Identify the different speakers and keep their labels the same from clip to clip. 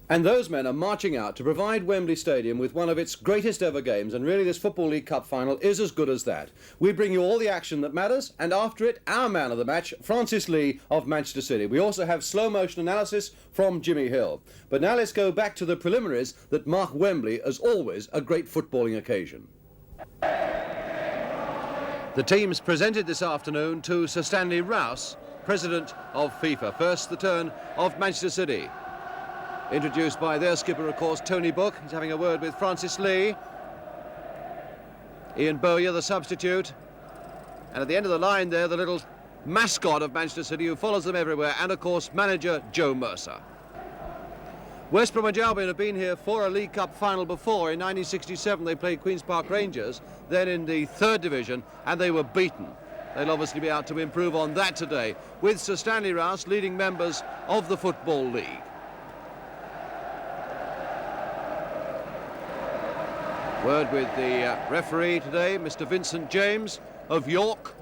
Speaker 1: And those men are marching out to provide Wembley Stadium with one of its greatest ever games, and really this Football League Cup final is as good as that. We bring you all the action that matters, and after it, our man of the match, Francis Lee of Manchester City. We also have slow motion analysis from Jimmy Hill. But now let's go back to the preliminaries that mark Wembley as always a great footballing occasion. The teams presented this afternoon to Sir Stanley Rouse, President of FIFA. First, the turn of Manchester City. Introduced by their skipper, of course, Tony Book. He's having a word with Francis Lee. Ian Bowyer, the substitute. And at the end of the line there, the little mascot of Manchester City who follows them everywhere, and, of course, manager Joe Mercer. West Bromwich Albion have been here for a League Cup final before. In 1967, they played Queen's Park Rangers, then in the third division, and they were beaten. They'll obviously be out to improve on that today, with Sir Stanley Rouse leading members of the Football League. Word with the referee today, Mr. Vincent James of York.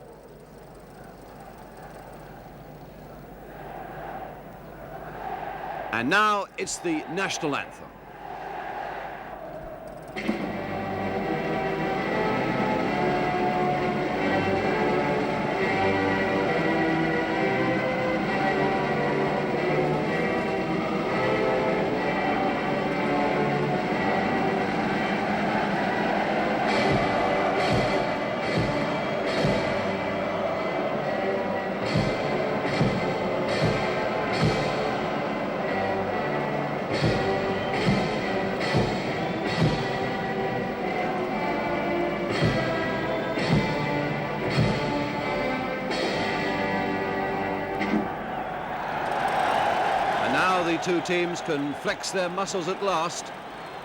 Speaker 1: And now it's the national anthem. The two teams can flex their muscles at last,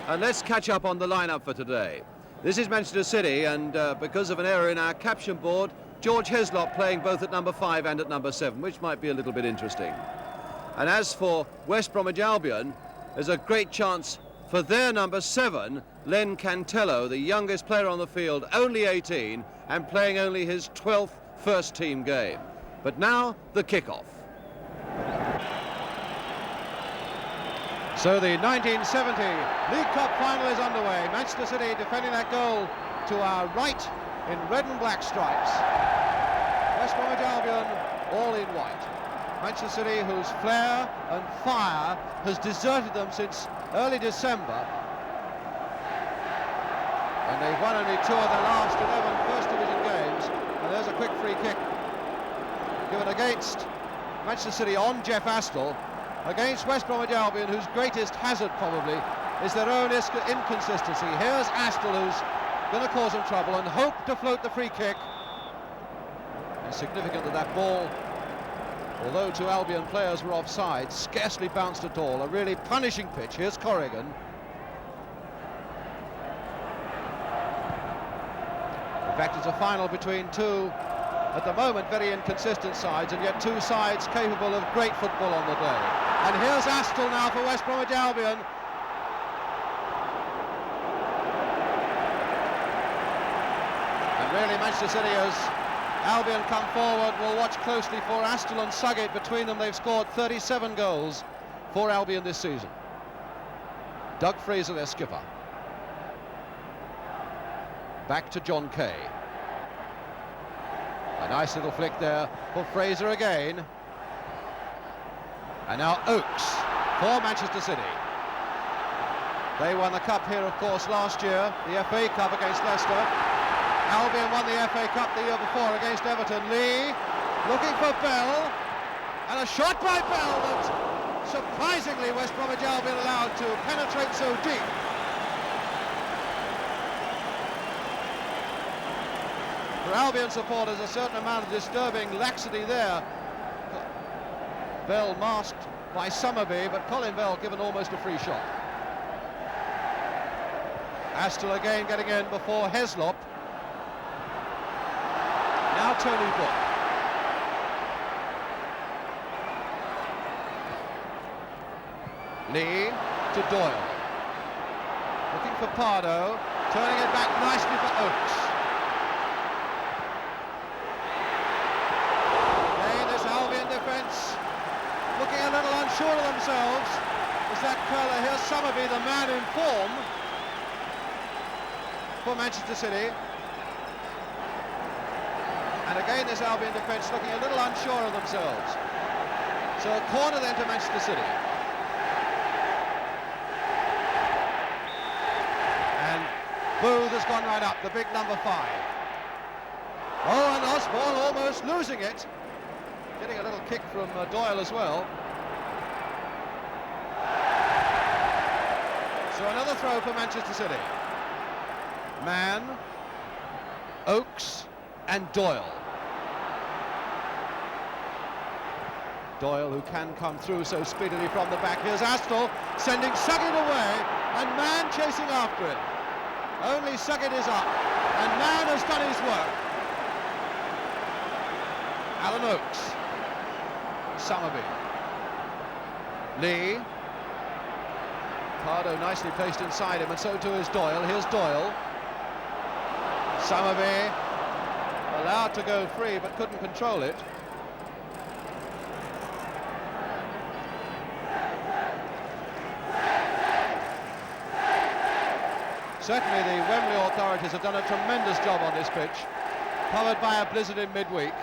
Speaker 1: and let's catch up on the lineup for today. This is Manchester City, and because of an error in our caption board, George Heslop playing both at number 5 and at number 7, which might be a little bit interesting. And as for West Bromwich Albion, there's a great chance for their number 7, Len Cantello, the youngest player on the field, only 18, and playing only his 12th first-team game. But now, the kick-off. So the 1970 League Cup final is underway. Manchester City defending that goal to our right in red and black stripes. West Bromwich Albion all in white. Manchester City, whose flair and fire has deserted them since early December. And they've won only 2 of their last 11 First Division games. And there's a quick free kick given against Manchester City on Jeff Astle, against West Bromwich Albion, whose greatest hazard probably is their own inconsistency. Here's Astle, who's going to cause them trouble and hope to float the free kick. It's significant that that ball, although 2 Albion players were offside, scarcely bounced at all. A really punishing pitch. Here's Corrigan. In fact, it's a final between 2, at the moment, very inconsistent sides, and yet 2 sides capable of great football on the day. And here's Astle now for West Bromwich Albion. And really, Manchester City, as Albion come forward, will watch closely for Astle and Sugget. Between them, they've scored 37 goals for Albion this season. Doug Fraser, their skipper. Back to John Kay. A nice little flick there for Fraser again. And now Oakes for Manchester City. They won the cup here, of course, last year, the FA Cup against Leicester. Albion won the FA Cup the year before against Everton. Lee looking for Bell, and a shot by Bell that surprisingly West Bromwich Albion allowed to penetrate so deep. For Albion supporters, a certain amount of disturbing laxity there. Bell masked by Summerby, but Colin Bell given almost a free shot. Astle again getting in before Heslop. Now Tony Book. Lee to Doyle. Looking for Pardo, turning it back nicely for Oakes. Again, this Albion defence looking a little unsure of themselves. Is that Curler? Here's Summerby, the man in form for Manchester City. And again this Albion defence looking a little unsure of themselves. So a corner then to Manchester City. And Booth has gone right up, the big number 5. Oh, and Osborne almost losing it. Getting a little kick from Doyle as well. So another throw for Manchester City. Mann, Oakes and Doyle. Doyle, who can come through so speedily from the back. Here's Astell sending Suggett away, and Mann chasing after it. Only Suggett is up, and Mann has done his work. Alan Oakes, Summerby, Lee, Pardo nicely placed inside him, and so too is Doyle. Here's Doyle. Summerby allowed to go free, but couldn't control it. Certainly the Wembley authorities have done a tremendous job on this pitch. Covered by a blizzard in midweek,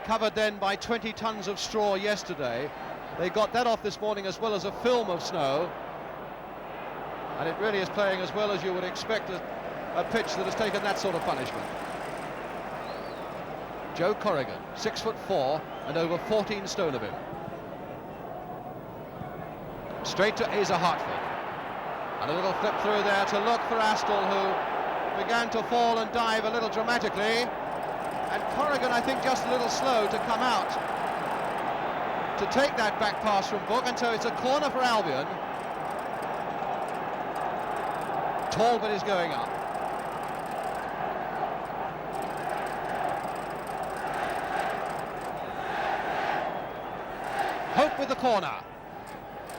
Speaker 1: covered then by 20 tons of straw yesterday. They got that off this morning as well as a film of snow. And it really is playing as well as you would expect a pitch that has taken that sort of punishment. Joe Corrigan, 6'4" and over 14 stone of him. Straight to Asa Hartford. And a little flip through there to look for Astell, who began to fall and dive a little dramatically. And Corrigan, I think, just a little slow to come out to take that back pass from Book, and so it's a corner for Albion. Talbot is going up. Hope with the corner.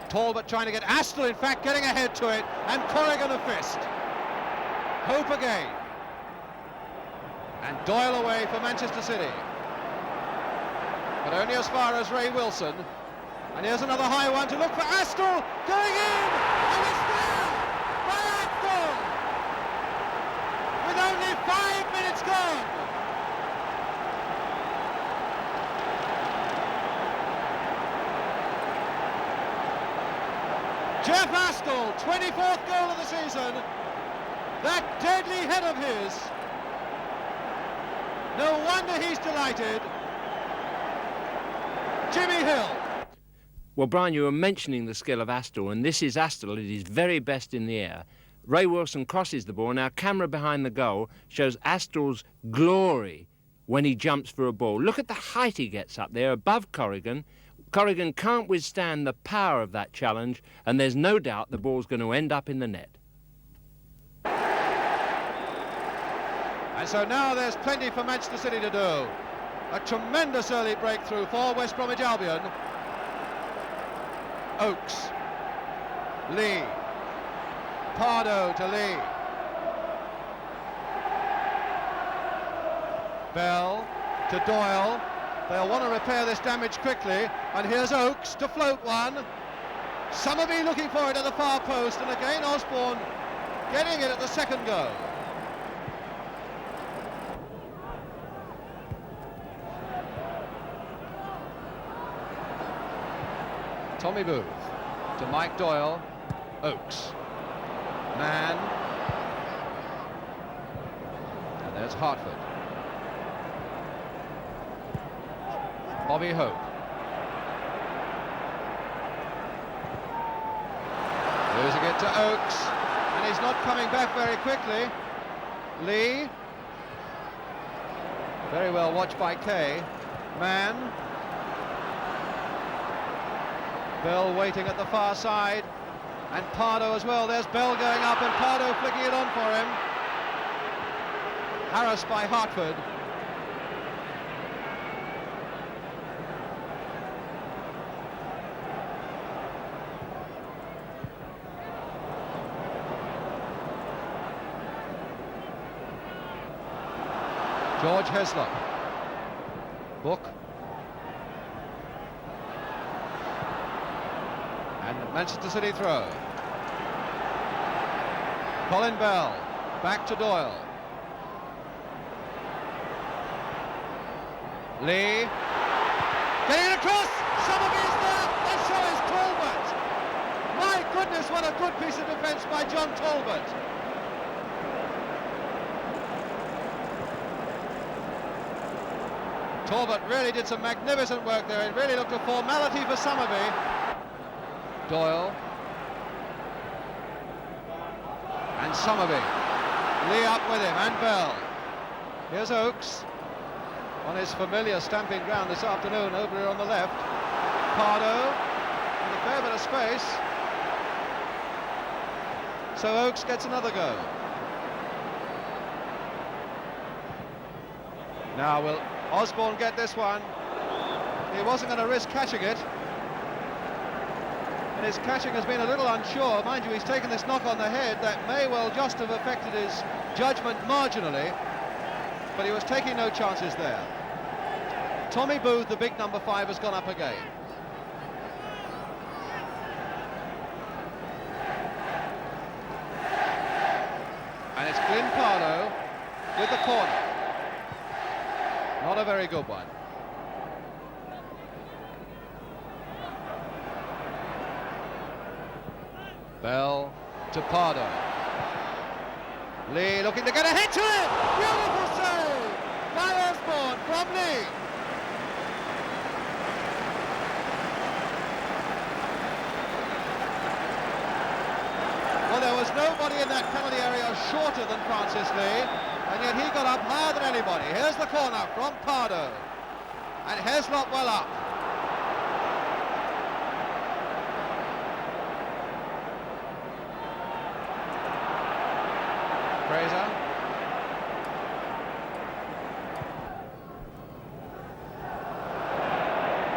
Speaker 1: Talbot trying to get Astell, in fact, getting ahead to it, and Corrigan a fist. Hope again. And Doyle away for Manchester City. But only as far as Ray Wilson. And here's another high one to look for Astell, going in! And it's there by Astell! With only 5 minutes gone! Jeff Astell, 24th goal of the season. That deadly head of his. No wonder he's delighted. Jimmy Hill.
Speaker 2: Well, Brian, you were mentioning the skill of Astell, and this is Astell at his very best in the air. Ray Wilson crosses the ball. Now, camera behind the goal shows Astell's glory when he jumps for a ball. Look at the height he gets up there above Corrigan. Corrigan can't withstand the power of that challenge, and there's no doubt the ball's going to end up in the net.
Speaker 1: And so now there's plenty for Manchester City to do. A tremendous early breakthrough for West Bromwich Albion. Oakes, Lee, Pardo to Lee. Bell to Doyle. They'll want to repair this damage quickly, and here's Oakes to float one. Summerby looking for it at the far post, and again Osborne getting it at the second go. Tommy Booth to Mike Doyle. Oakes, Mann, and there's Hartford. Bobby Hope. Losing it to Oakes, and he's not coming back very quickly. Lee. Very well watched by Kay. Mann. Bell waiting at the far side, and Pardo as well. There's Bell going up, and Pardo flicking it on for him. Harassed by Hartford. George Heslop. Book. And Manchester City throw. Colin Bell, back to Doyle. Lee, getting it across, Somerville's there, and so is Talbot. My goodness, what a good piece of defence by John Talbot. Talbot really did some magnificent work there. It really looked a formality for Somerville. Doyle. And Somerville. Lee up with him, and Bell. Here's Oakes on his familiar stamping ground this afternoon over here on the left. Pardo with a fair bit of space. So Oakes gets another go. Now will Osborne get this one? He wasn't going to risk catching it. And his catching has been a little unsure. Mind you, he's taken this knock on the head that may well just have affected his judgment marginally, but he was taking no chances there. Tommy Booth, the big number 5, has gone up again. And it's Glyn Pardo with the corner. Not a very good one. Bell to Pardo. Lee looking to get a hit to it! Beautiful save by Osborne from Lee. Well, there was nobody in that penalty area shorter than Francis Lee, and yet he got up higher than anybody. Here's the corner from Pardo, and Heslop well up. Fraser.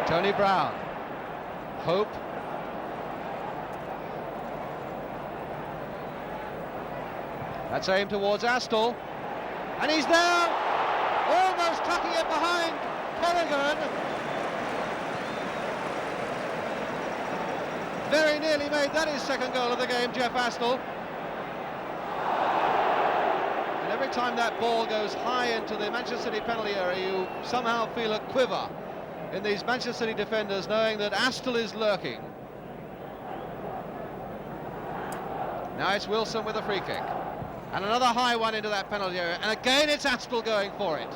Speaker 1: Tony Brown. Hope. That's aimed towards Astle. And he's there! Almost tucking it behind Corrigan. Very nearly made that his second goal of the game, Jeff Astle. Every time that ball goes high into the Manchester City penalty area, you somehow feel a quiver in these Manchester City defenders, knowing that Astle is lurking. Now it's Wilson with a free kick. And another high one into that penalty area. And again it's Astle going for it.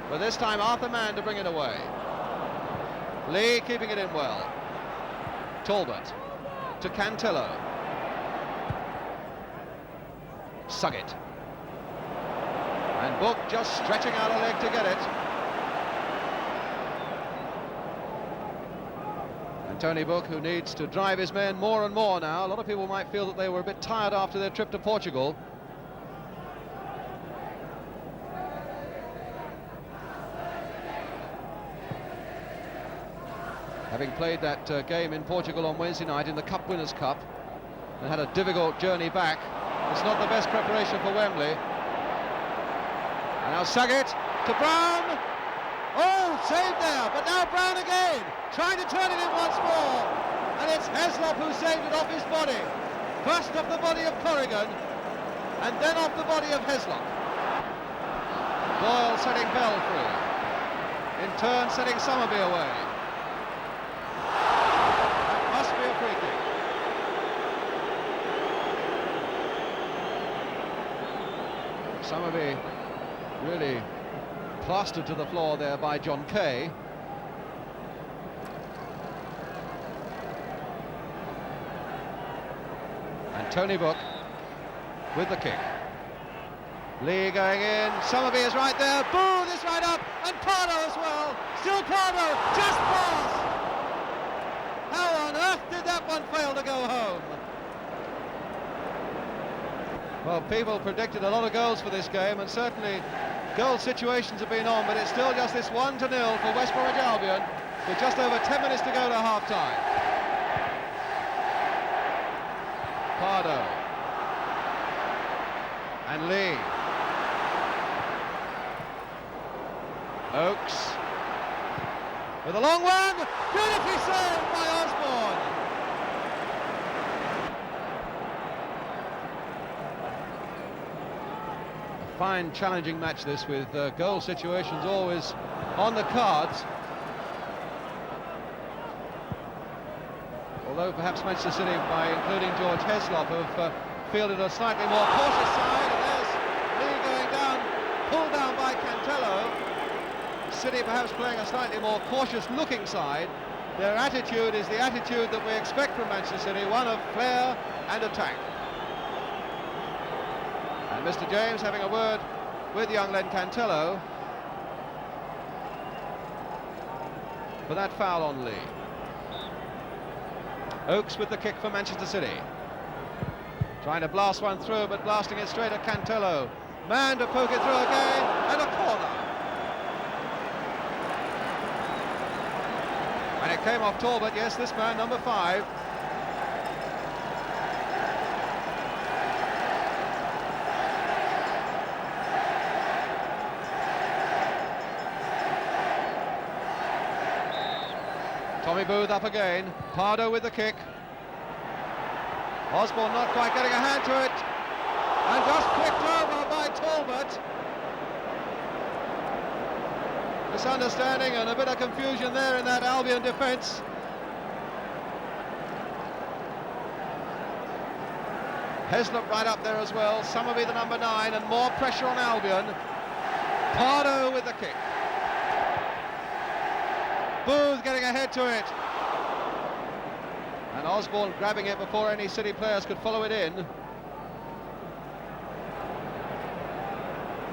Speaker 1: But this time Arthur Mann to bring it away. Lee keeping it in well. Talbot to Cantillo. Suggett. And Book just stretching out a leg to get it. And Tony Book, who needs to drive his men more and more now. A lot of people might feel that they were a bit tired after their trip to Portugal. Having played that game in Portugal on Wednesday night in the Cup Winners' Cup and had a difficult journey back, it's not the best preparation for Wembley. And now Suggett to Brown. Oh, saved there, but now Brown again, trying to turn it in once more. And it's Heslop who saved it off his body. First off the body of Corrigan, and then off the body of Heslop. Doyle setting Bell free. In turn, setting Somerville away. That must be a free kick. Somerville really plastered to the floor there by John Kay. And Tony Book with the kick. Lee going in, Somerville is right there, Booth is right up, and Pardo as well. Still Pardo, just past. How on earth did that one fail to go home? Well, people predicted a lot of goals for this game, and certainly goal situations have been on, but it's still just this 1-0 for West Bromwich Albion with just over 10 minutes to go to half-time. Pardo. And Lee. Oakes. With a long one, beautifully saved by Osborne. fine, challenging match this, with goal situations always on the cards. Although perhaps Manchester City, by including George Heslop, have fielded a slightly more cautious side. And there's Lee going down, pulled down by Cantello. City perhaps playing a slightly more cautious-looking side. Their attitude is the attitude that we expect from Manchester City, one of flair and attack. And Mr. James having a word with young Len Cantello for that foul on Lee. Oakes with the kick for Manchester City. Trying to blast one through, but blasting it straight at Cantello. Man to poke it through again, and a corner. And it came off Talbot, yes, this man, number 5. Tommy Booth up again, Pardo with the kick. Osborne not quite getting a hand to it, and just flicked over by Talbot. Misunderstanding and a bit of confusion there in that Albion defence. Heslop right up there as well, Summerby the number 9, and more pressure on Albion. Pardo with the kick. Booth getting ahead to it. And Osborne grabbing it before any City players could follow it in.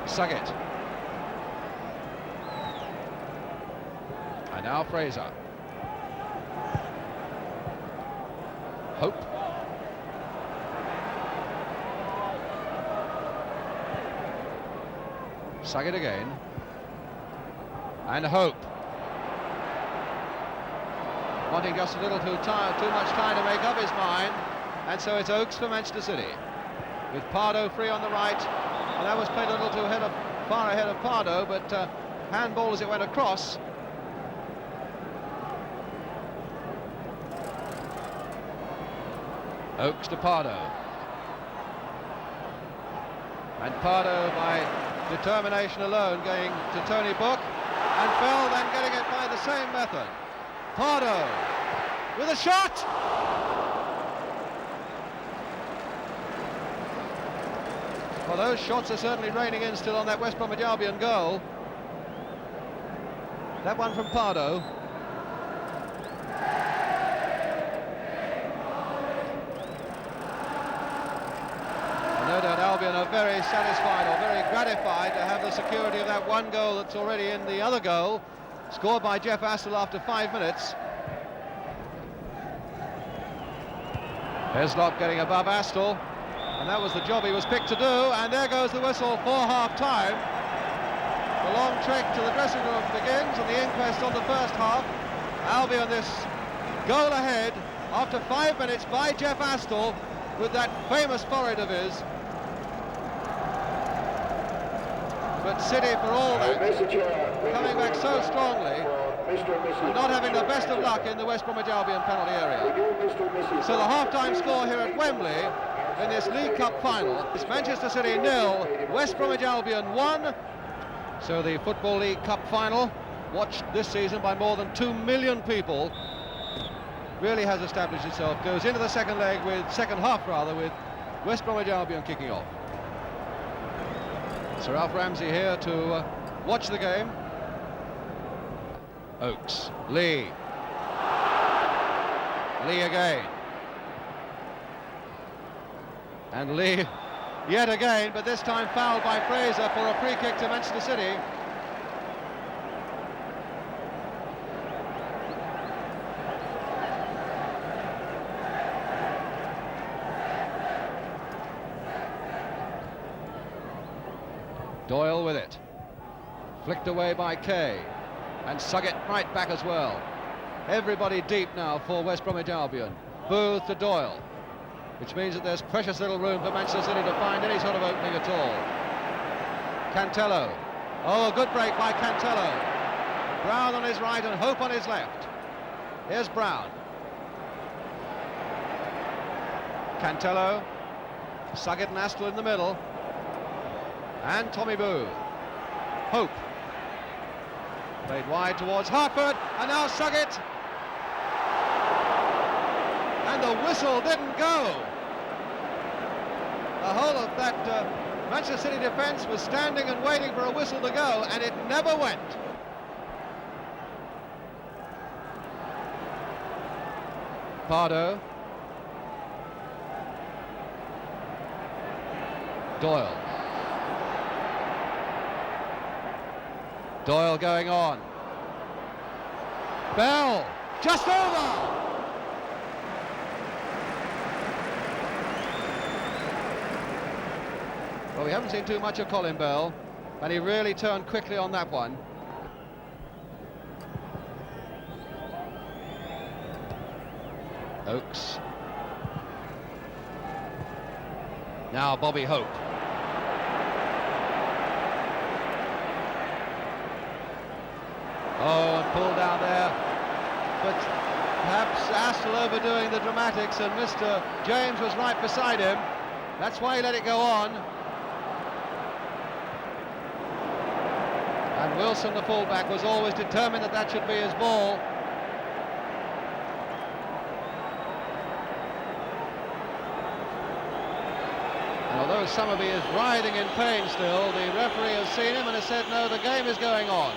Speaker 1: Suggett. And now Fraser. Hope. Suggett again. And Hope. Wanting just a little too much time to make up his mind, and so it's Oakes for Manchester City, with Pardo free on the right, and that was played a little far ahead of Pardo, but handball as it went across. Oakes to Pardo, and Pardo by determination alone going to Tony Book, and Fell then getting it by the same method. Pardo with a shot! Well, those shots are certainly raining in still on that West Bromwich Albion goal. That one from Pardo. No doubt Albion are very satisfied or very gratified to have the security of that one goal that's already in the other goal, scored by Jeff Astle after 5 minutes. Heslop getting above Astle, and that was the job he was picked to do, and there goes the whistle for half-time. The long trek to the dressing room begins, and the inquest on the first half. Albion this goal ahead after 5 minutes by Jeff Astle with that famous forehead of his. But City, for all that, coming back so strongly, and not having the best of luck in the West Bromwich Albion penalty area. So the half-time score here at Wembley in this League Cup final is Manchester City 0, West Bromwich Albion 1. So the Football League Cup final, watched this season by more than 2 million people, really has established itself. Goes into the second half with West Bromwich Albion kicking off. Sir Alf Ramsey here to watch the game. Oakes, Lee again, and Lee yet again, but this time fouled by Fraser for a free kick to Manchester City. Doyle with it, flicked away by Kay. And Suggett right back as well. Everybody deep now for West Bromwich Albion. Booth to Doyle, which means that there's precious little room for Manchester City to find any sort of opening at all. Cantello. Oh, a good break by Cantello. Brown on his right and Hope on his left. Here's Brown. Cantello. Suggett and Astle in the middle.
Speaker 3: And Tommy Booth. Hope. Played wide towards Hartford, and now Suggett. And the whistle didn't go. The whole of that Manchester City defence was standing and waiting for a whistle to go, and it never went. Pardo. Doyle. Doyle going on. Bell, just over! Well, we haven't seen too much of Colin Bell, and he really turned quickly on that one. Oakes. Now Bobby Hope. Oh, and pulled down there, but perhaps Astle overdoing the dramatics, and Mr. James was right beside him. That's why he let it go on. And Wilson, the fullback, was always determined that that should be his ball. And although Summerby is writhing in pain still, the referee has seen him and has said, no, the game is going on.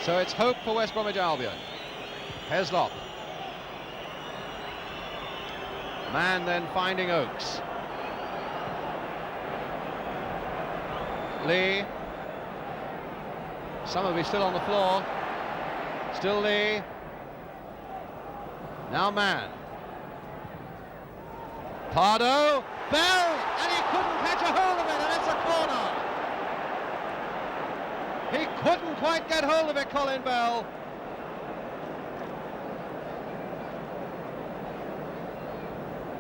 Speaker 3: So it's hope for West Bromwich Albion. Heslop. Man then finding Oakes. Lee. Summerby still on the floor. Still Lee. Now Man. Pardo. Bell! And he couldn't catch a hold of it, and it's a corner. He couldn't quite get hold of it, Colin Bell.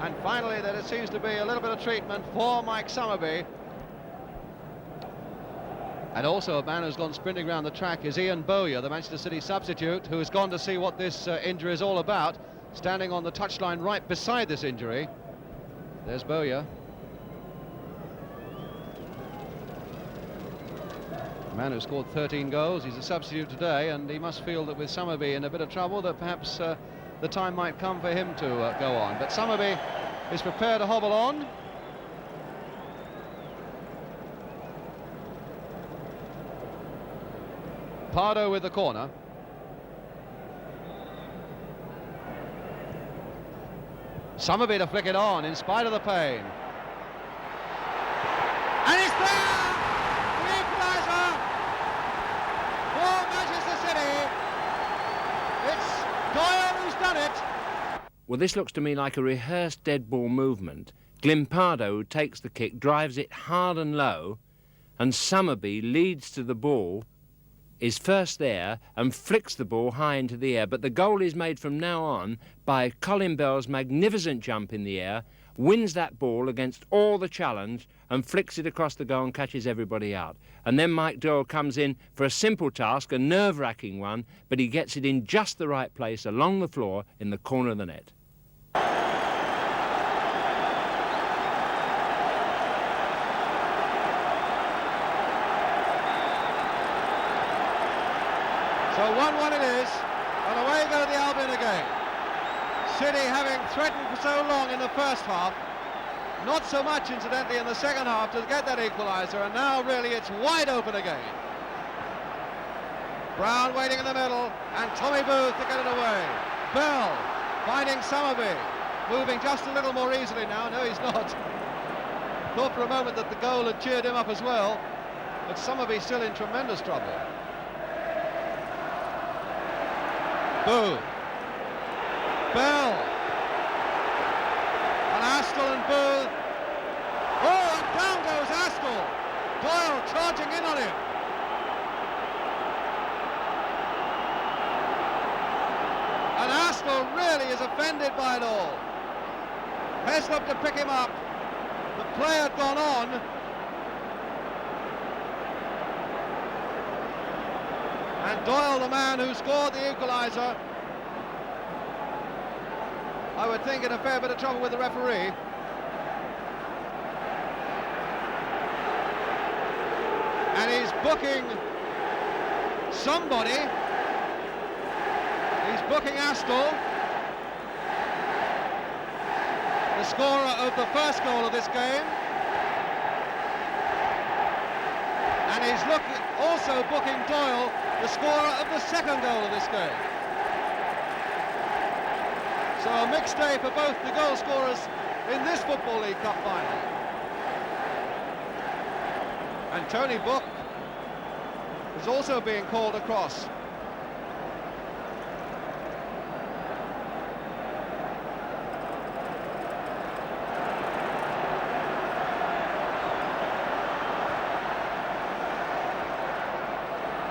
Speaker 3: And finally, there seems to be a little bit of treatment for Mike Summerby. And also a man who's gone sprinting around the track is Ian Bowyer, the Manchester City substitute, who has gone to see what this injury is all about, standing on the touchline right beside this injury. There's Bowyer. A man who scored 13 goals. He's a substitute today, and he must feel that with Summerby in a bit of trouble, that perhaps the time might come for him to go on. But Summerby is prepared to hobble on. Pardo with the corner. Summerby to flick it on in spite of the pain. And it's there! The equalizer for Manchester City. It's Doyle who's done it.
Speaker 2: Well, this looks to me like a rehearsed dead ball movement. Glimpardo takes the kick, drives it hard and low, and Summerby leads to the ball, is first there and flicks the ball high into the air. But the goal is made from now on by Colin Bell's magnificent jump in the air, wins that ball against all the challenge and flicks it across the goal and catches everybody out. And then Mike Doyle comes in for a simple task, a nerve-wracking one, but he gets it in just the right place along the floor in the corner of the net.
Speaker 3: So 1-1 it is, and away go the Albion again. City having threatened for so long in the first half, not so much incidentally in the second half to get that equaliser, and now really it's wide open again. Brown waiting in the middle, and Tommy Booth to get it away. Bell finding Summerby, moving just a little more easily now. No, he's not. Thought for a moment that the goal had cheered him up as well, but Summerby still in tremendous trouble. Booth. Bell. And Astle and Booth. Oh, and down goes Astle. Doyle charging in on him. And Astle really is offended by it all. Heslop to pick him up. The play had gone on. And Doyle, the man who scored the equaliser, I would think in a fair bit of trouble with the referee. booking somebody. He's booking Astle, the scorer of the first goal of this game. And he's also booking Doyle, the scorer of the second goal of this game. So a mixed day for both the goal scorers in this Football League Cup final. And Tony Book is also being called across.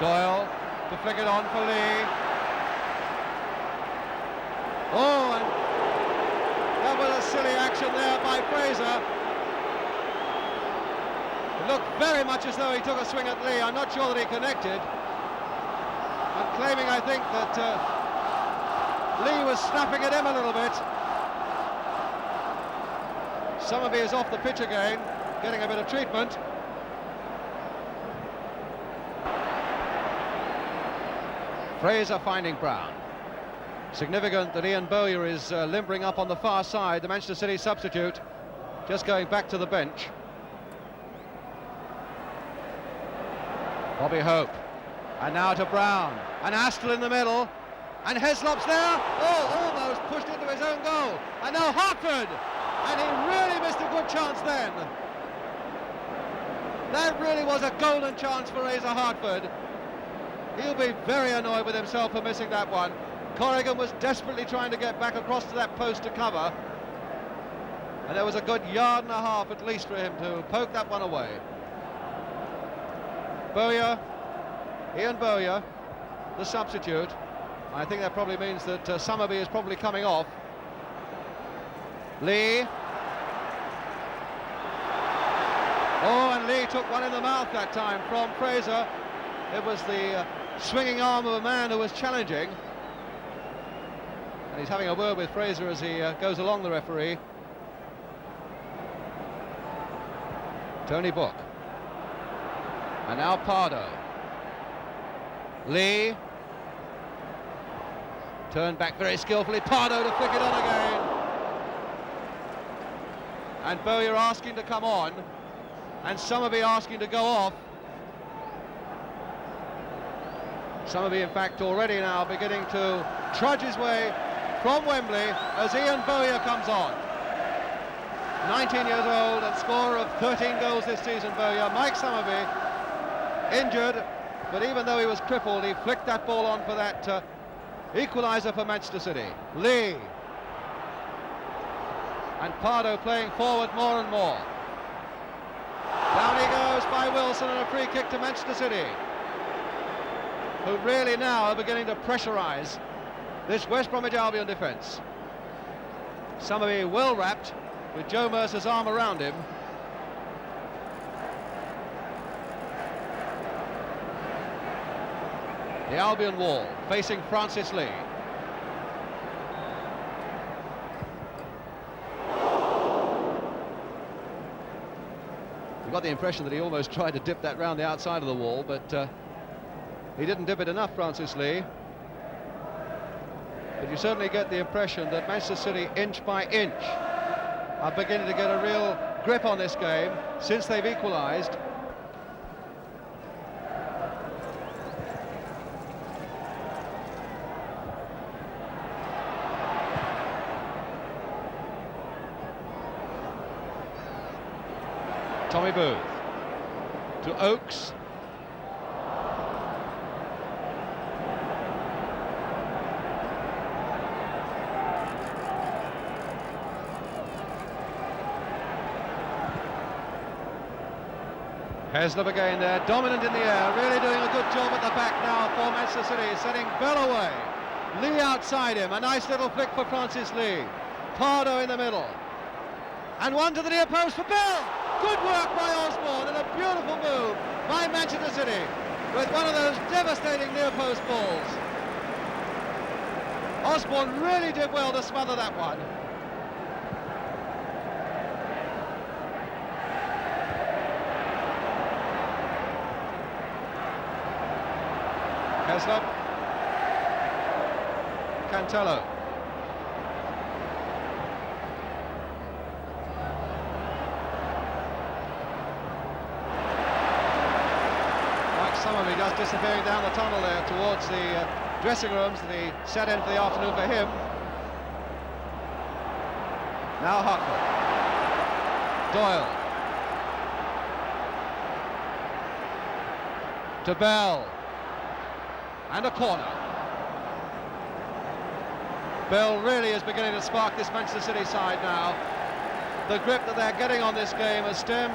Speaker 3: Doyle to flick it on for Lee. Oh, and that was a silly action there by Fraser. It looked very much as though he took a swing at Lee. I'm not sure that he connected. I'm claiming, I think, that Lee was snapping at him a little bit. Summerby is off the pitch again, getting a bit of treatment. Fraser finding Brown. Significant that Ian Bowyer is limbering up on the far side, the Manchester City substitute, just going back to the bench. Bobby Hope, and now to Brown, and Astle in the middle, and Heslop's there, oh, almost pushed into his own goal, and now Hartford, and he really missed a good chance then. That really was a golden chance for Razor Hartford. He'll be very annoyed with himself for missing that one. Corrigan was desperately trying to get back across to that post to cover, and there was a good yard and a half at least for him to poke that one away. Bowyer, Ian Bowyer, the substitute. I think that probably means that Summerby is probably coming off. Lee. Oh, and Lee took one in the mouth that time from Fraser. It was the swinging arm of a man who was challenging. And he's having a word with Fraser as he goes along, the referee. Tony Book. And now Pardo. Lee. Turned back very skillfully. Pardo to flick it on again. And Bowyer asking to come on. And Summerby asking to go off. Summerby, in fact, already now beginning to trudge his way from Wembley as Ian Bowyer comes on. 19 years old and scorer of 13 goals this season, Bowyer. Mike Summerby, injured, but even though he was crippled, he flicked that ball on for that equalizer for Manchester City. Lee. And Pardo playing forward more and more. Down he goes by Wilson, and a free kick to Manchester City, who really now are beginning to pressurise this West Bromwich Albion defence. Summerby well wrapped with Joe Mercer's arm around him. The Albion wall facing Francis Lee. You got the impression that he almost tried to dip that round the outside of the wall, but he didn't dip it enough, Francis Lee. But you certainly get the impression that Manchester City, inch by inch, are beginning to get a real grip on this game since they've equalised. Tommy Booth to Oakes. Heslop again there, dominant in the air, really doing a good job at the back now for Manchester City, sending Bell away. Lee outside him, a nice little flick for Francis Lee. Pardo in the middle. And one to the near post for Bell. Good work by Osborne, and a beautiful move by Manchester City with one of those devastating near post balls. Osborne really did well to smother that one. Heslop. Cantello. He just disappearing down the tunnel there towards the dressing rooms, the set end for the afternoon for him. Now Hartford. Doyle. To Bell. And a corner. Bell really is beginning to spark this Manchester City side now. The grip that they're getting on this game has stemmed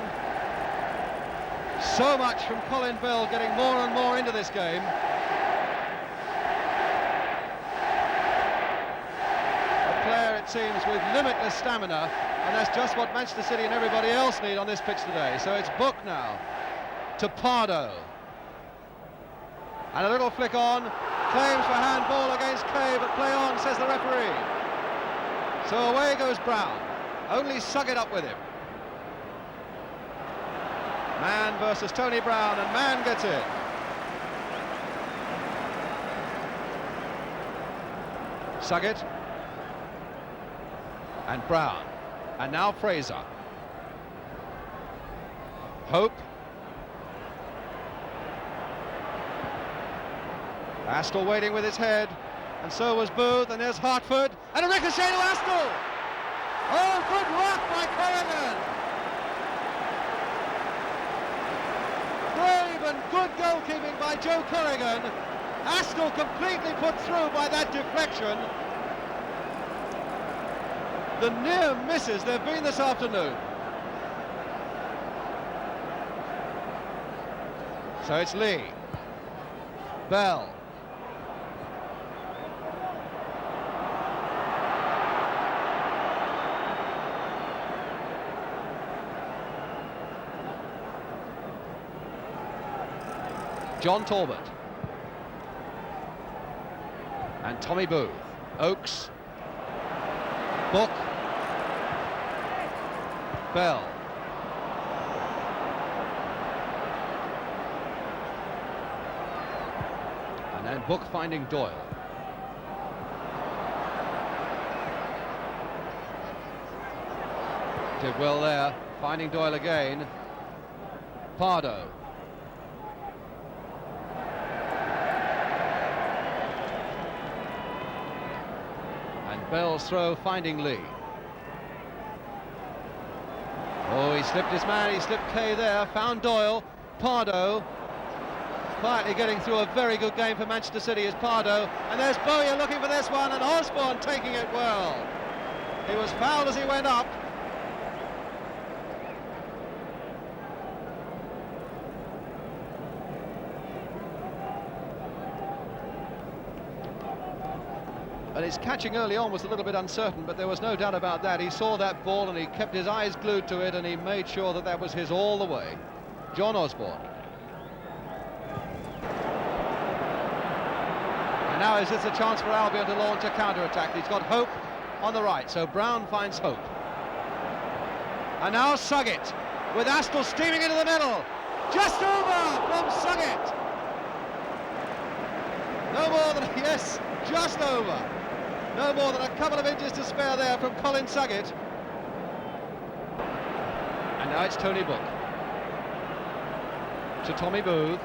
Speaker 3: so much from Colin Bell, getting more and more into this game. A player, it seems, with limitless stamina, and that's just what Manchester City and everybody else need on this pitch today. So it's Book now to Pardo. And a little flick on, claims for handball against Kay, but play on, says the referee. So away goes Brown. Only suck it up with him. Man versus Tony Brown, and Man gets in. Suggett. And Brown. And now Fraser. Hope. Astle waiting with his head, and so was Booth, and there's Hartford, and a ricochet to Astle! Oh, good work by Corrigan! Brave and good goalkeeping by Joe Corrigan. Astle completely put through by that deflection. The near misses there have been this afternoon. So it's Lee. Bell. John Talbot. And Tommy Booth. Oakes. Book. Bell. And then Book finding Doyle. Did well there, finding Doyle again. Pardo. Bell's throw finding Lee. Oh, he slipped his man, he slipped Kay there, found Doyle. Pardo quietly getting through a very good game for Manchester City is Pardo, and there's Bowyer looking for this one, and Osborne taking it well. He was fouled as he went up. And his catching early on was a little bit uncertain, but there was no doubt about that. He saw that ball and he kept his eyes glued to it, and he made sure that that was his all the way. John Osborne. And now is this a chance for Albion to launch a counter-attack? He's got Hope on the right, so Brown finds Hope. And now Suggett, with Astle steaming into the middle. Just over from Suggett. No more than, yes, just over. No more than a couple of inches to spare there from Colin Suggett. And now it's Tony Book. To Tommy Booth.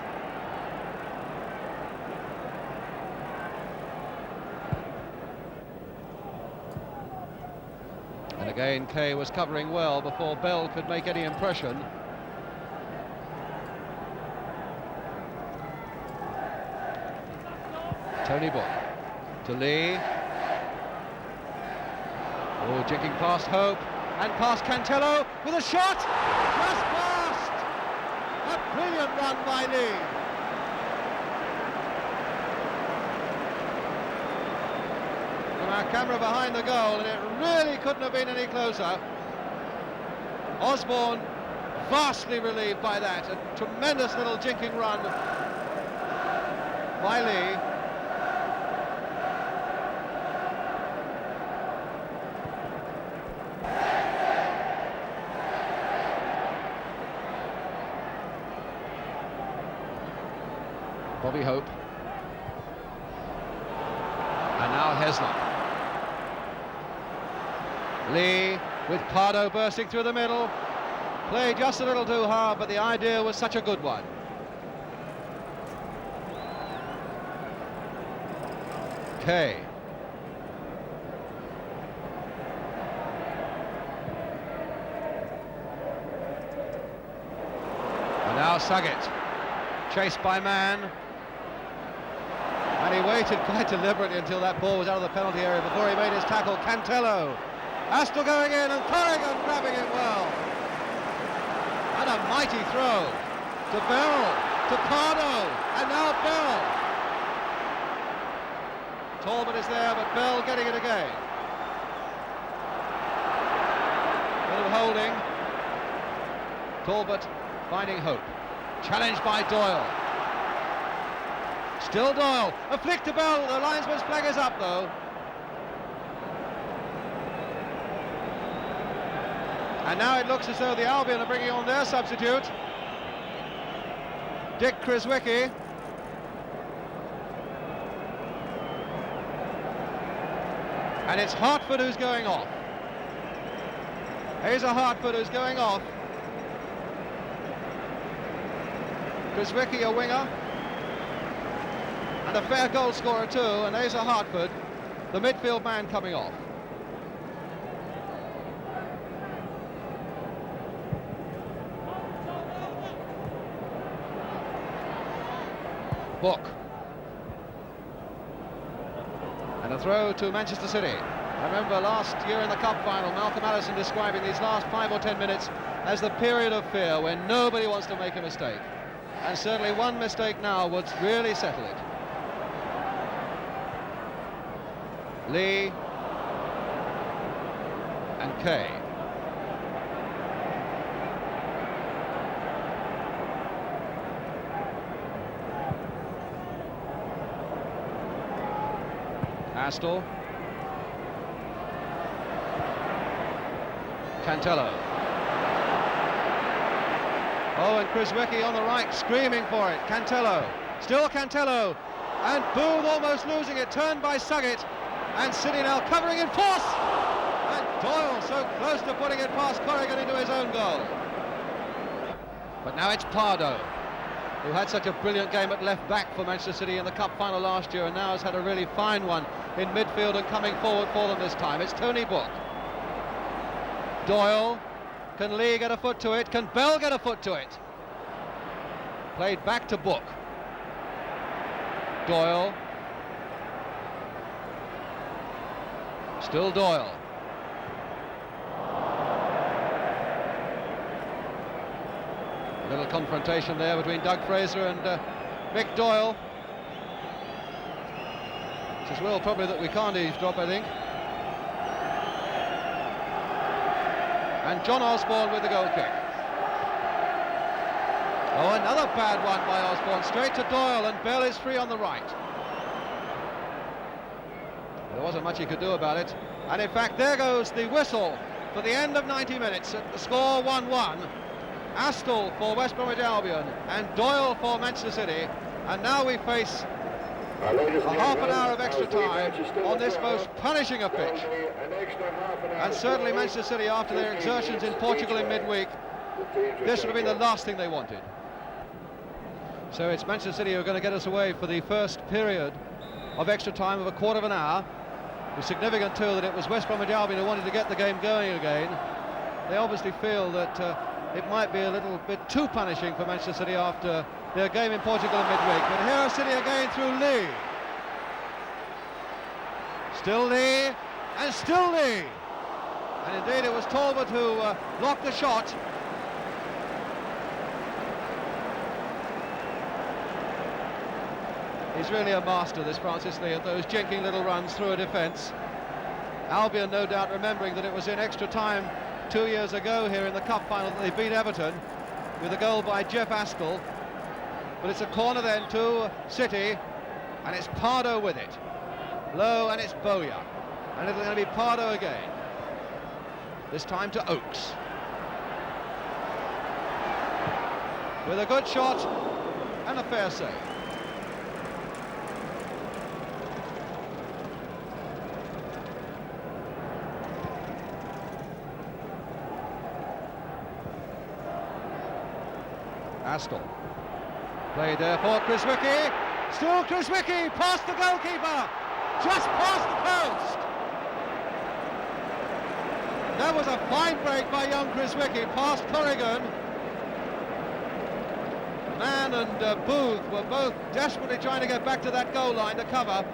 Speaker 3: And again, Kay was covering well before Bell could make any impression. Tony Book. To Lee. Oh, jinking past Hope, and past Cantello with a shot! Just past! A brilliant run by Lee. From our camera behind the goal, and it really couldn't have been any closer. Osborne vastly relieved by that. A tremendous little jinking run by Lee. Bobby Hope. Now Heslop. Lee with Pardo bursting through the middle. Played just a little too hard, but the idea was such a good one. Kay. And now Saget. Chased by Mann. And he waited quite deliberately until that ball was out of the penalty area before he made his tackle. Cantello. Astle going in and Corrigan grabbing it well. And a mighty throw to Bell, to Pardo, and now Bell. Talbot is there, but Bell getting it again. Bit of holding. Talbot finding hope. Challenged by Doyle. Still Doyle. A flick to Bell. The linesman's flag is up though. And now it looks as though the Albion are bringing on their substitute, Dick Criswicki. And it's Hartford who's going off. Asa Hartford who's going off. Criswicki a winger. And a fair goal scorer too, and Asa Hartford, the midfield man, coming off. Book. And a throw to Manchester City. I remember last year in the Cup final, Malcolm Allison describing these last 5 or 10 minutes as the period of fear when nobody wants to make a mistake. And certainly one mistake now would really settle it. Lee and Kay. Astle. Cantello. Oh, and Criswicki on the right, screaming for it. Cantello. Still Cantello. And Booth almost losing it. Turned by Suggett. And City now covering in force. And Doyle so close to putting it past Corrigan into his own goal. But now it's Pardo, who had such a brilliant game at left back for Manchester City in the Cup final last year and now has had a really fine one in midfield and coming forward for them this time. It's Tony Book. Doyle. Can Lee get a foot to it? Can Bell get a foot to it? Played back to Book. Doyle. Still Doyle. A little confrontation there between Doug Fraser and Mick Doyle. It's as well probably that we can't eavesdrop, I think. And John Osborne with the goal kick. Oh, another bad one by Osborne, straight to Doyle, and Bell is free on the right. There wasn't much he could do about it. And in fact, there goes the whistle for the end of 90 minutes at the score 1-1. Astle for West Bromwich Albion and Doyle for Manchester City. And now we face a half an hour of extra time on this most punishing of pitch. And certainly Manchester City, after their exertions in Portugal in midweek, this would have been the last thing they wanted. So it's Manchester City who are going to get us away for the first period of extra time of a quarter of an hour. It's significant too that it was West Bromwich Albion who wanted to get the game going again. They obviously feel that it might be a little bit too punishing for Manchester City after their game in Portugal in midweek. But here are City again through Lee. Still Lee, and still Lee. And indeed it was Talbot who blocked the shot. He's really a master, this Francis Lee, at those jinking little runs through a defence. Albion, no doubt, remembering that it was in extra time 2 years ago here in the Cup final that they beat Everton with a goal by Jeff Astle. But it's a corner then to City, and it's Pardo with it. Low, and it's Bowyer. And it's going to be Pardo again. This time to Oakes. With a good shot and a fair save. Astle. Played there for Chiswicky. Still Chiswicky, past the goalkeeper. Just past the post. That was a fine break by young Chiswicky, past Corrigan. Mann and Booth were both desperately trying to get back to that goal line to cover.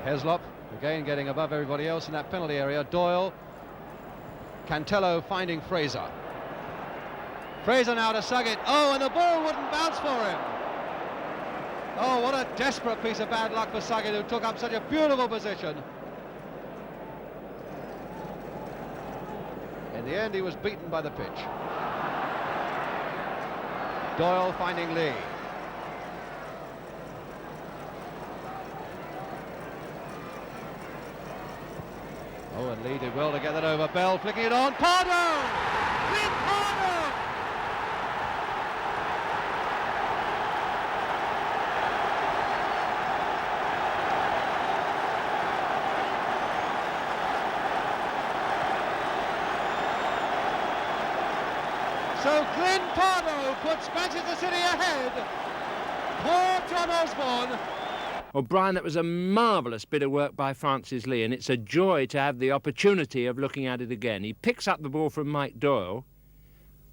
Speaker 3: Heslop again getting above everybody else in that penalty area. Doyle. Cantello finding Fraser. Fraser now to Suggett. Oh, and the ball wouldn't bounce for him. Oh, what a desperate piece of bad luck for Suggett, who took up such a beautiful position. In the end, he was beaten by the pitch. Doyle finding Lee. Oh, and Lee did well to get that over. Bell flicking it on. Pardo! Glyn Pardo! So Glyn Pardo puts Manchester City ahead. Poor John Osborne.
Speaker 2: Well, Brian, that was a marvellous bit of work by Francis Lee, and it's a joy to have the opportunity of looking at it again. He picks up the ball from Mike Doyle.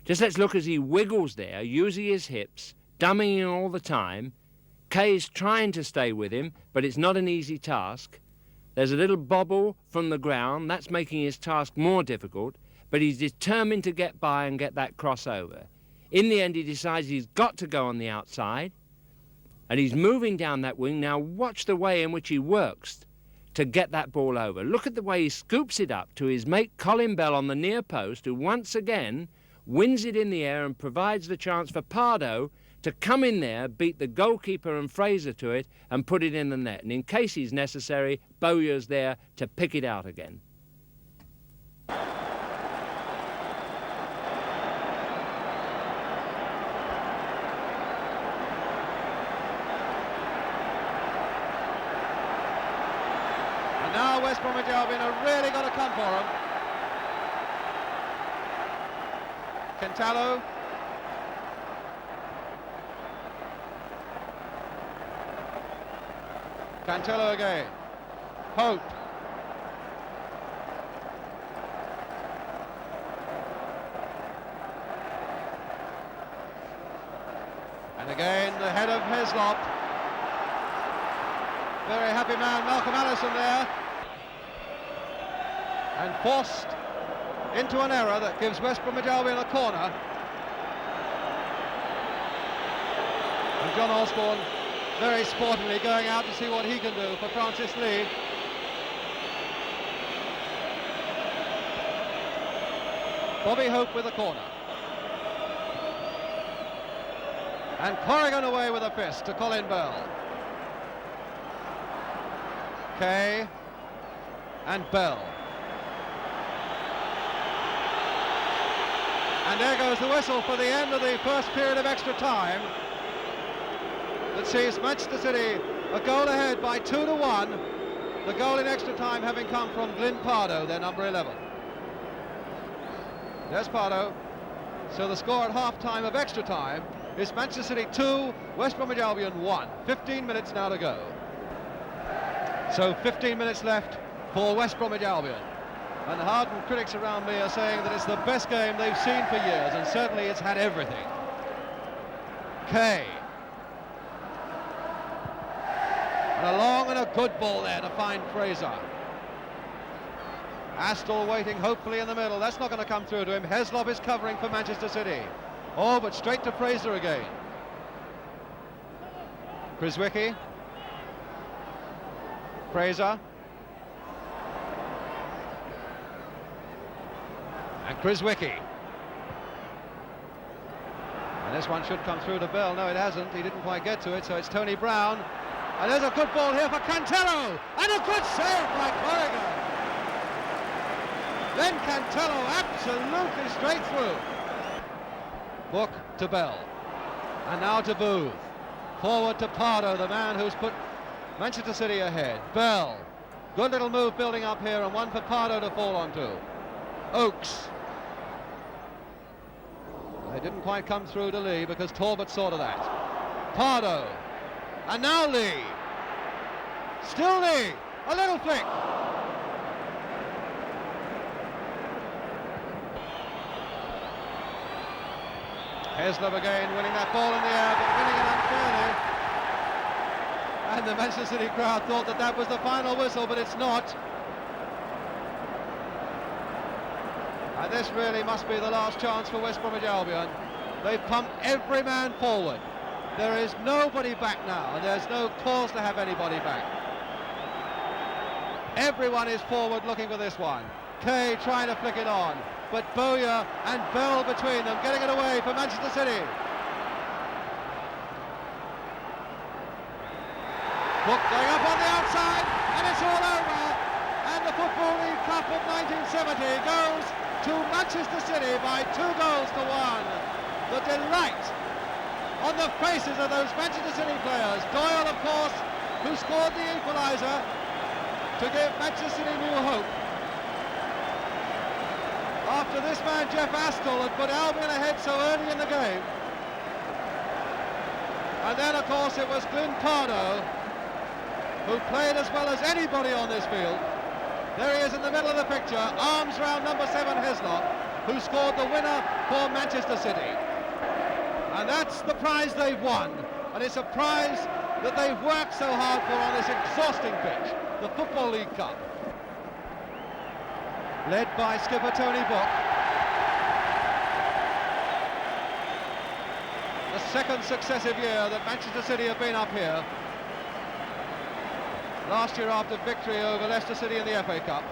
Speaker 2: Just let's look as he wiggles there, using his hips, dummying all the time. Kay's trying to stay with him, but it's not an easy task. There's a little bobble from the ground. That's making his task more difficult, but he's determined to get by and get that crossover. In the end, he decides he's got to go on the outside, and he's moving down that wing. Now watch the way in which he works to get that ball over. Look at the way he scoops it up to his mate Colin Bell on the near post, who once again wins it in the air and provides the chance for Pardo to come in there, beat the goalkeeper and Fraser to it and put it in the net. And in case he's necessary, Bowyer's there to pick it out again.
Speaker 3: Now West Bromwich Albion are really going to come for him. Cantello. Cantello again. Pope. And again the head of Heslop. Very happy man, Malcolm Allison there. And forced into an error that gives West Bromwich Albion a corner. And John Osborne very sportingly going out to see what he can do for Francis Lee. Bobby Hope with a corner. And Corrigan away with a fist to Colin Bell. Kay and Bell. And there goes the whistle for the end of the first period of extra time. That sees Manchester City a goal ahead by 2-1. The goal in extra time having come from Glyn Pardo, their number 11. There's Pardo. So the score at half-time of extra time is Manchester City 2, West Bromwich Albion 1. 15 minutes now to go. So 15 minutes left for West Bromwich Albion. And hardened critics around me are saying that it's the best game they've seen for years, and certainly it's had everything. Kay. And a long and a good ball there to find Fraser. Astle waiting hopefully in the middle. That's not going to come through to him. Heslop is covering for Manchester City. Oh, but straight to Fraser again. Chiswicky. Fraser. And Chiswicky. And this one should come through to Bell. No, it hasn't. He didn't quite get to it, so it's Tony Brown. And there's a good ball here for Cantello. And a good save by Corrigan. Then Cantello absolutely straight through. Book to Bell. And now to Booth. Forward to Pardo, the man who's put Manchester City ahead. Bell. Good little move building up here, and one for Pardo to fall onto. Oakes. They didn't quite come through to Lee because Talbot saw to that. Pardo. And now Lee. Still Lee. A little flick. Heslop again winning that ball in the air, but winning it unfairly. And the Manchester City crowd thought that that was the final whistle, but it's not. And this really must be the last chance for West Bromwich Albion. They've pumped every man forward. There is nobody back now, and there's no cause to have anybody back. Everyone is forward looking for this one. Kay trying to flick it on, but Bowyer and Bell between them, getting it away for Manchester City. Cook going up on the outside, and it's all over. And the Football League Cup of 1970 goes to Manchester City by 2 goals to 1. The delight on the faces of those Manchester City players. Doyle, of course, who scored the equalizer to give Manchester City new hope. After this man, Jeff Astle, had put Albion ahead so early in the game. And then, of course, it was Glyn Pardo, who played as well as anybody on this field. There he is in the middle of the picture, arms round number 7 Heslop, who scored the winner for Manchester City. And that's the prize they've won, and it's a prize that they've worked so hard for on this exhausting pitch, the Football League Cup. Led by skipper Tony Book. The second successive year that Manchester City have been up here. Last year after victory over Leicester City in the FA Cup.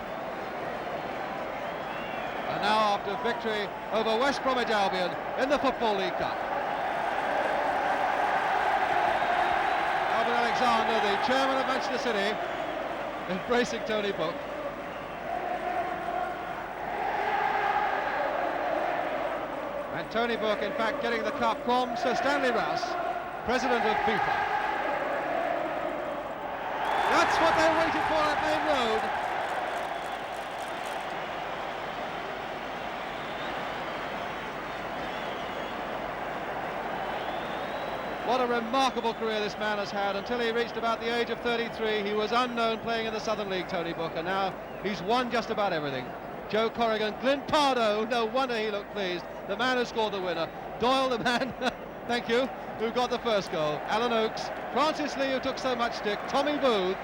Speaker 3: And now after victory over West Bromwich Albion in the Football League Cup. Alvin Alexander, the chairman of Manchester City, embracing Tony Book. And Tony Book, in fact, getting the cup from Sir Stanley Rouse, president of FIFA. That's what they waited for at Main Road. What a remarkable career this man has had. Until he reached about the age of 33, he was unknown playing in the Southern League, Tony Book, and now he's won just about everything. Joe Corrigan, Glyn Pardo, no wonder he looked pleased. The man who scored the winner. Doyle, the man, thank you, who got the first goal. Alan Oakes, Francis Lee, who took so much stick, Tommy Booth,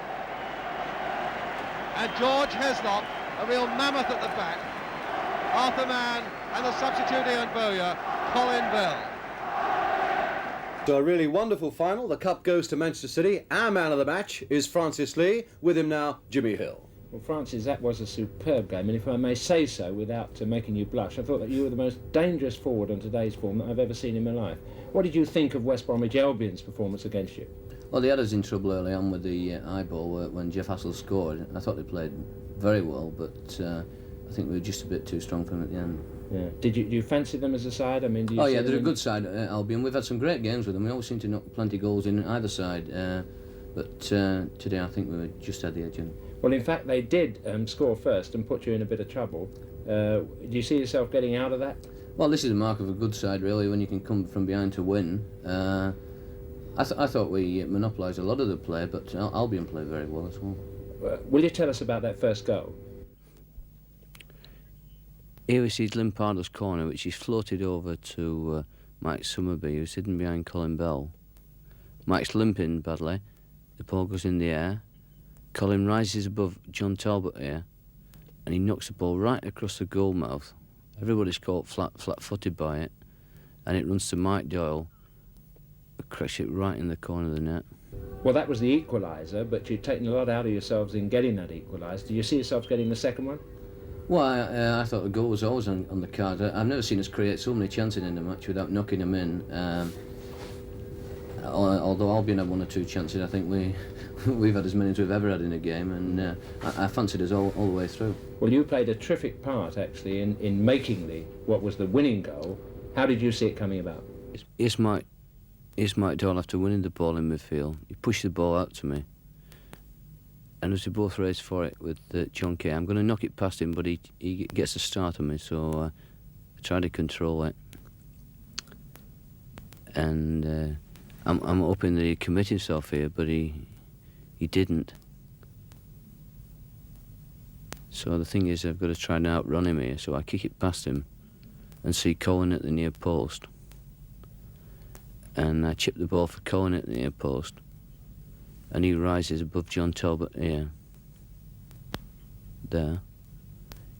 Speaker 3: and George Heslop, a real mammoth at the back. Arthur Mann, and the substitute Ian Bowyer, Colin Bell.
Speaker 1: So a really wonderful final. The cup goes to Manchester City. Our man of the match is Francis Lee. With him now, Jimmy Hill.
Speaker 2: Well, Francis, that was a superb game, and if I may say so without making you blush, I thought that you were the most dangerous forward on today's form that I've ever seen in my life. What did you think of West Bromwich Albion's performance against you?
Speaker 4: Well, they had us in trouble early on with the eyeball when Jeff Hassel scored. I thought they played very well, but I think we were just a bit too strong for them at the end.
Speaker 2: Yeah. Do you fancy them as a side? I mean, do you
Speaker 4: yeah, they're a good side, Albion. We've had some great games with them. We always seem to knock plenty of goals in either side, but today I think we just had the edge in.
Speaker 2: Well, in fact, they did score first and put you in a bit of trouble. Do you see yourself getting out of that?
Speaker 4: Well, this is a mark of a good side, really, when you can come from behind to win. I thought we monopolised a lot of the play, but Albion played very well as well.
Speaker 2: Will you tell us about that first goal?
Speaker 4: Here we see Glyn Pardo's corner, which is floated over to Mike Summerby, who's hidden behind Colin Bell. Mike's limping badly. The ball goes in the air. Colin rises above John Talbot here, and he knocks the ball right across the goal mouth. Everybody's caught flat-footed by it, and it runs to Mike Doyle, who cracks it right in the corner of the net.
Speaker 2: Well, that was the equaliser, but you'd taken a lot out of yourselves in getting that equaliser. Do you see yourselves getting the second one?
Speaker 4: Well, I thought the goal was always on the card. I've never seen us create so many chances in the match without knocking them in. Although Albion had 1 or 2 chances, I think we've had as many as we've ever had in a game, and I fancied us all the way through.
Speaker 2: Well, you played a terrific part, actually, in making what was the winning goal. How did you see it coming about?
Speaker 4: It's Mike Doyle after winning the ball in midfield. He pushed the ball out to me, And as we both raced for it with John Kay, I'm going to knock it past him, but he gets a start on me, so I try to control it. And I'm hoping that he'd commit himself here, but he didn't. So the thing is, I've got to try and outrun him here, so I kick it past him and see Colin at the near post. And I chip the ball for Colin at the near post. And he rises above John Talbot here. There.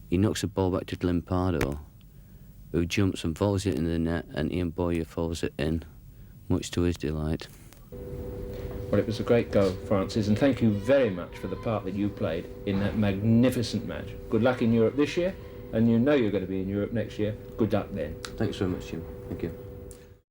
Speaker 4: He knocks the ball back to Limpardo, who jumps and volleys it into the net, and Ian Boyer follows it in, much to his delight.
Speaker 2: Well, it was a great goal, Francis, and thank you very much for the part that you played in that magnificent match. Good luck in Europe this year, and you know you're going to be in Europe next year. Good luck then.
Speaker 4: Thanks very much, Jim. Thank you.